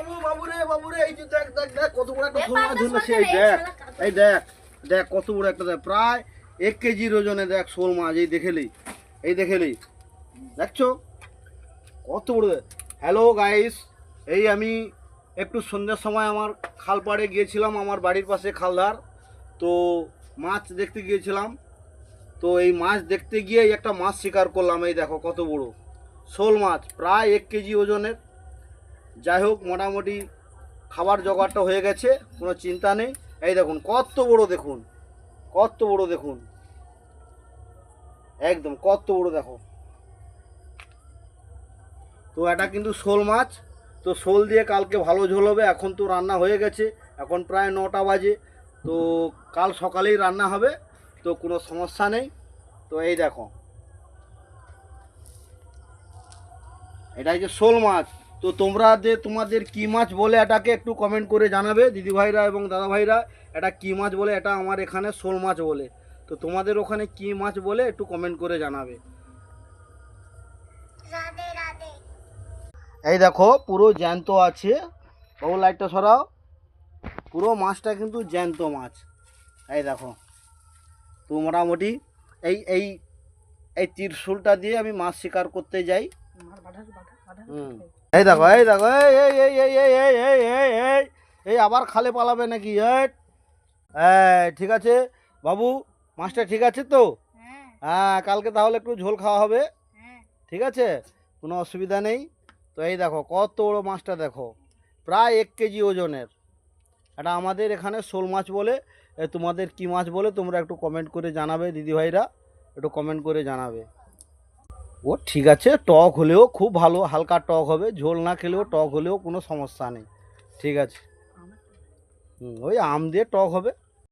বাবু বাবু রে বাবু রে, এই যে দেখ দেখ দেখ কত বড় একটা শোল মাছ ধরেছে। এই দেখ, এই দেখ দেখ কত বড় একটা, দেখ প্রায় 1 কেজির ওজনে দেখ শোল মাছ। এই দেখেলি, এই দেখেলি, দেখছো কত বড়। হ্যালো গাইস, এই আমি একটু সন্ধ্যার সময় আমার খাল পাড়ে গিয়েছিলাম, আমার বাড়ির পাশে খালধার। তো মাছ দেখতে গিয়েছিলাম। তো এই মাছ দেখতে গিয়ে একটা মাছ শিকার করলাম। এই দেখো কত বড় শোল মাছ, প্রায় 1 কেজি ওজনের। যাই হোক, মোটামুটি খাবার জোগাড়টা হয়ে গেছে, কোনো চিন্তা নেই। এই দেখুন কত বড়, দেখুন কত বড়, দেখুন একদম কত বড় দেখো। তো এটা কিন্তু শোল মাছ। তো শোল দিয়ে কালকে ভালো ঝোল হবে। এখন তো রান্না হয়ে গেছে, এখন প্রায় 9টা বাজে। তো কাল সকালেই রান্না হবে, তো কোনো সমস্যা নেই। তো এই দেখো, এটা হচ্ছে শোল মাছ। তো তোমাদের কি মাছ বলে এটাকে একটু কমেন্ট করে জানাবে দিদিভাইরা এবং দাদাভাইরা। এটা কি মাছ বলে? এটা আমার এখানে শোল মাছ বলে। তো তোমাদের ওখানে কি মাছ বলে একটু কমেন্ট করে জানাবে। এই দেখো পুরো জ্যান্ত আছে। বাবু লাইটটা সরাও। পুরো মাছটা কিন্তু জ্যান্ত মাছ। এই দেখো, তো মোটামুটি এই এই এই ত্রিশূলটা দিয়ে আমি মাছ শিকার করতে যাই। এই দেখো, এই দেখো, এই এই এই এই এই এই এই এই এই এই আবার খালে পালাবে নাকি? এই ঠিক আছে বাবু, মাছটা ঠিক আছে তো? হ্যাঁ, কালকে তাহলে একটু ঝোল খাওয়া হবে, ঠিক আছে, কোনো অসুবিধা নেই। তো এই দেখো কত বড় মাছটা, দেখো প্রায় 1 কেজি ওজনের। এটা আমাদের এখানে শোল মাছ বলে। তোমাদের কি মাছ বলে তোমরা একটু কমেন্ট করে জানাবে দিদিভাইরা, একটু কমেন্ট করে জানাবে। ও ঠিক আছে, টক হলেও খুব ভালো, হালকা টক হবে, ঝোল না খেলেও টক হলেও কোনো সমস্যা নেই, ঠিক আছে। ওই আম দিয়ে টক হবে।